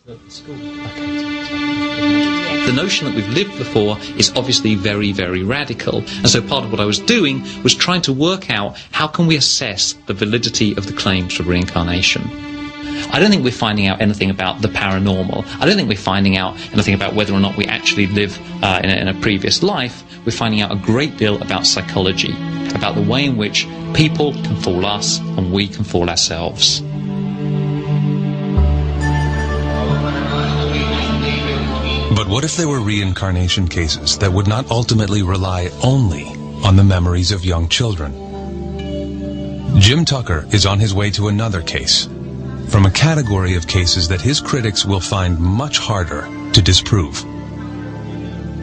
The notion that we've lived before is obviously very, very radical. And so part of what I was doing was trying to work out how can we assess the validity of the claims for reincarnation. I don't think we're finding out anything about the paranormal. I don't think we're finding out anything about whether or not we actually live in a previous life. We're finding out a great deal about psychology, about the way in which people can fool us and we can fool ourselves. But what if there were reincarnation cases that would not ultimately rely only on the memories of young children? Jim Tucker is on his way to another case, from a category of cases that his critics will find much harder to disprove.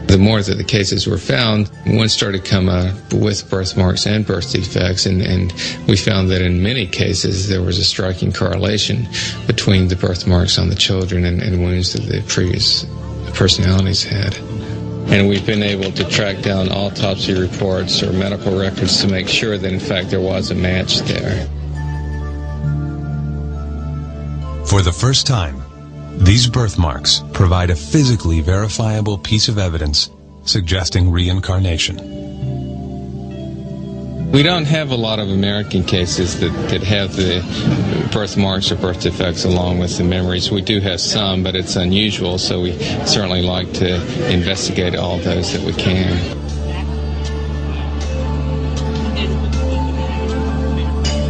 The more that the cases were found, one started to come with birthmarks and birth defects, and we found that in many cases there was a striking correlation between the birthmarks on the children and wounds that the previous personalities had. And we've been able to track down autopsy reports or medical records to make sure that in fact there was a match there. For the first time, these birthmarks provide a physically verifiable piece of evidence suggesting reincarnation. We don't have a lot of American cases that have the birthmarks or birth defects along with the memories. We do have some, but it's unusual, so we certainly like to investigate all those that we can.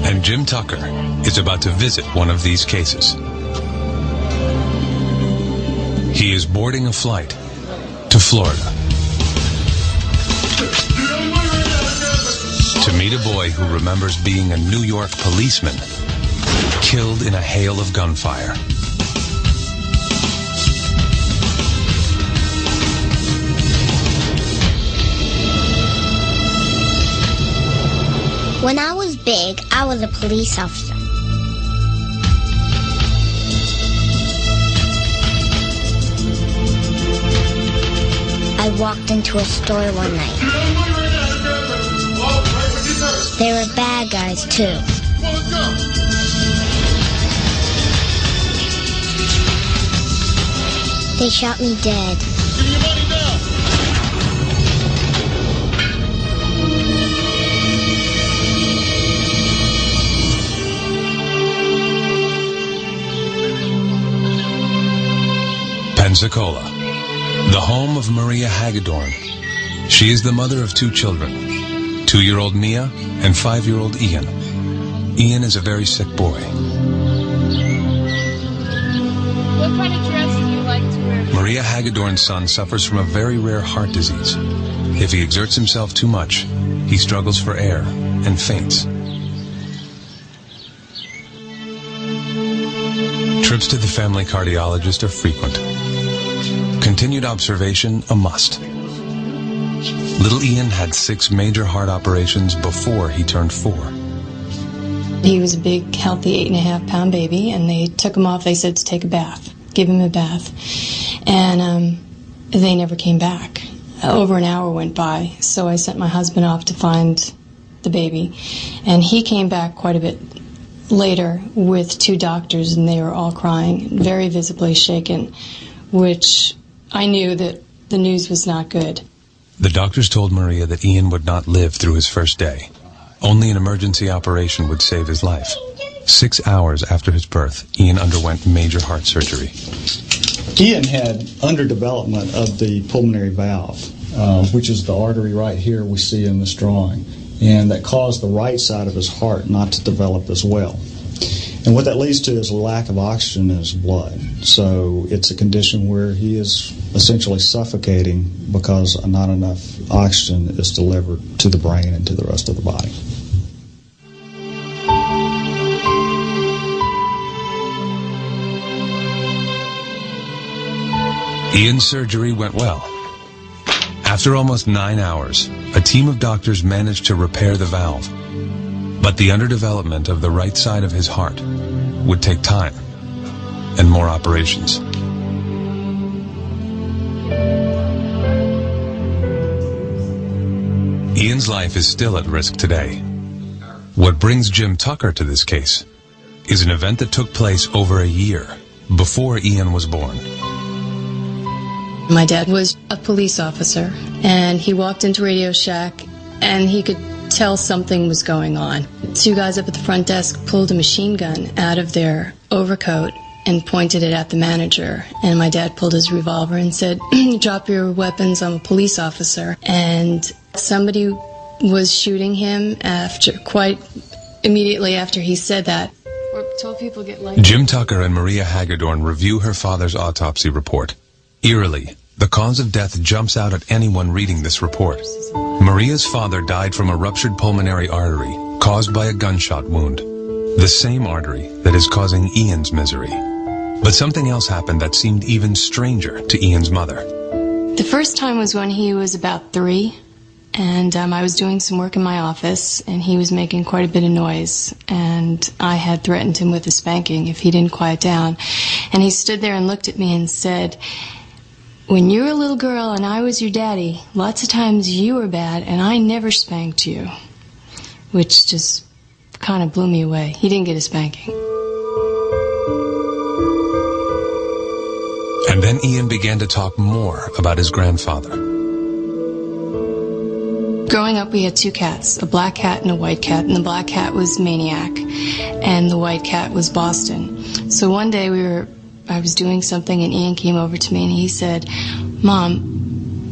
And Jim Tucker is about to visit one of these cases. He is boarding a flight to Florida to meet a boy who remembers being a New York policeman killed in a hail of gunfire. When I was big, I was a police officer. I walked into a store one night. They were bad guys, too. They shot me dead. Give me your money now. Pensacola, the home of Maria Hagedorn. She is the mother of 2 children, 2-year-old Mia and 5-year-old Ian. Ian is a very sick boy. What kind of dress do you like to wear? Maria Hagedorn's son suffers from a very rare heart disease. If he exerts himself too much, he struggles for air and faints. Trips to the family cardiologist are frequent. Continued observation a must. Little Ian had 6 major heart operations before he turned 4. He was a big, healthy 8.5-pound baby, and they took him off. They said to take a bath, give him a bath. And they never came back. Over an hour went by, so I sent my husband off to find the baby. And he came back quite a bit later with 2 doctors, and they were all crying, very visibly shaken, which I knew that the news was not good. The doctors told Maria that Ian would not live through his first day. Only an emergency operation would save his life. 6 hours after his birth, Ian underwent major heart surgery. Ian had underdevelopment of the pulmonary valve, which is the artery right here we see in this drawing, and that caused the right side of his heart not to develop as well. And what that leads to is a lack of oxygen in his blood. So it's a condition where he is essentially suffocating because not enough oxygen is delivered to the brain and to the rest of the body. Ian's surgery went well. After almost 9 hours, a team of doctors managed to repair the valve. But the underdevelopment of the right side of his heart would take time and more operations. Ian's life is still at risk today. What brings Jim Tucker to this case is an event that took place over a year before Ian was born. My dad was a police officer, and he walked into Radio Shack, and he could tell something was going on. Two guys up at the front desk pulled a machine gun out of their overcoat and pointed it at the manager. And my dad pulled his revolver and said, "Drop your weapons, I'm a police officer." And somebody was shooting him quite immediately after he said that. 12 people get light. Jim Tucker and Maria Hagedorn review her father's autopsy report. Eerily, the cause of death jumps out at anyone reading this report. Maria's father died from a ruptured pulmonary artery caused by a gunshot wound, the same artery that is causing Ian's misery. But something else happened that seemed even stranger to Ian's mother. The first time was when he was about 3, and I was doing some work in my office, and he was making quite a bit of noise, and I had threatened him with a spanking if he didn't quiet down. And he stood there and looked at me and said, "When you were a little girl and I was your daddy, lots of times you were bad and I never spanked you," which just kind of blew me away. He didn't get a spanking. And then Ian began to talk more about his grandfather. Growing up, we had 2 cats, a black cat and a white cat, and the black cat was Maniac, and the white cat was Boston. So one day I was doing something, and Ian came over to me and he said, "Mom,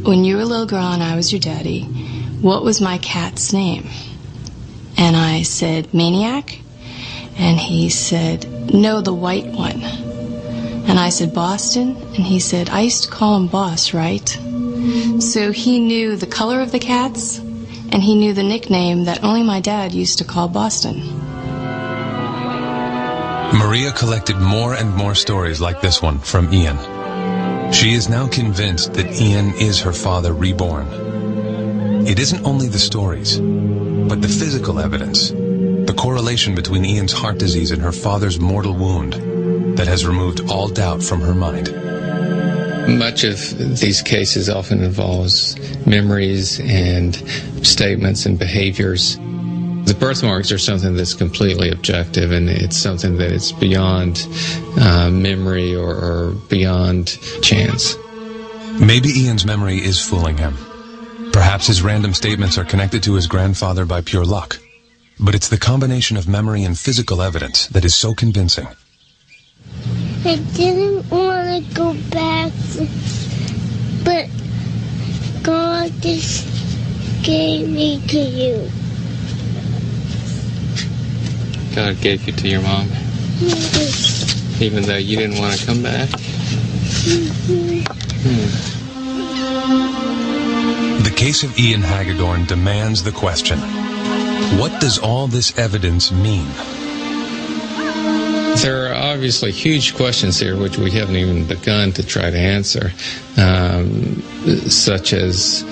when you were a little girl and I was your daddy, what was my cat's name?" And I said, "Maniac?" And he said, "No, the white one." And I said, "Boston?" And he said, "I used to call him Boss, right?" So he knew the color of the cats, and he knew the nickname that only my dad used to call Boston. Maria collected more and more stories like this one from Ian. She is now convinced that Ian is her father reborn. It isn't only the stories, but the physical evidence, the correlation between Ian's heart disease and her father's mortal wound, that has removed all doubt from her mind. Much of these cases often involves memories and statements and behaviors. The birthmarks are something that's completely objective, and it's something that is beyond memory or beyond chance. Maybe Ian's memory is fooling him. Perhaps his random statements are connected to his grandfather by pure luck. But it's the combination of memory and physical evidence that is so convincing. I didn't want to go back, but God just gave me to you. God gave you to your mom, even though you didn't want to come back? The case of Ian Hagedorn demands the question, what does all this evidence mean? There are obviously huge questions here which we haven't even begun to try to answer, such as,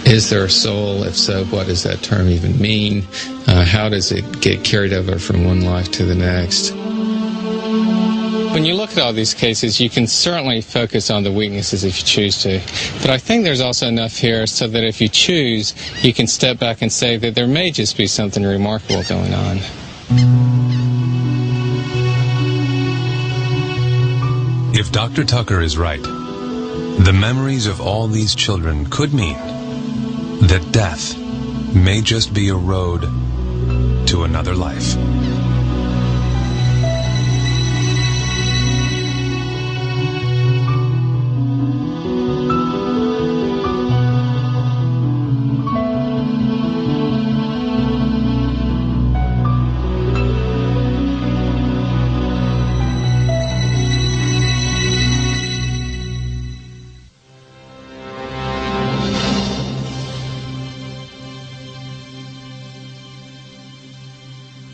is there a soul? If so, what does that term even mean? How does it get carried over from one life to the next? When you look at all these cases, you can certainly focus on the weaknesses if you choose to. But I think there's also enough here so that if you choose, you can step back and say that there may just be something remarkable going on. If Dr. Tucker is right, the memories of all these children could mean that death may just be a road to another life.